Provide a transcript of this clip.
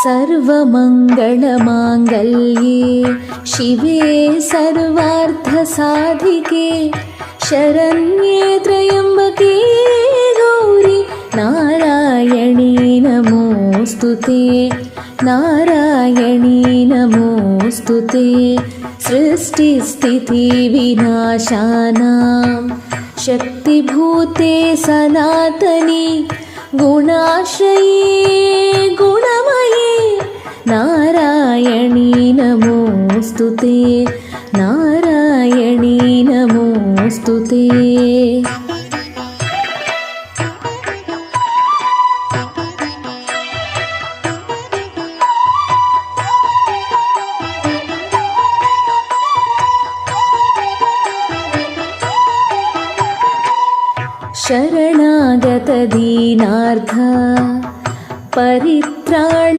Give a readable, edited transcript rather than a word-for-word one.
सर्वमङ्गलमाङ्गल्ये शिवे सर्वार्थसाधिके शरण्ये त्र्यम्बके गौरी नारायणी नमोऽस्तुते नारायणी नमोऽस्तुते सृष्टिस्थितिविनाशानां शक्तिभूते सनातनी गुणाश्रये गुणमये नारायणी नमोऽस्तुते नारायणी नमोऽस्तुते। शरणागत दीनार्थ परित्राण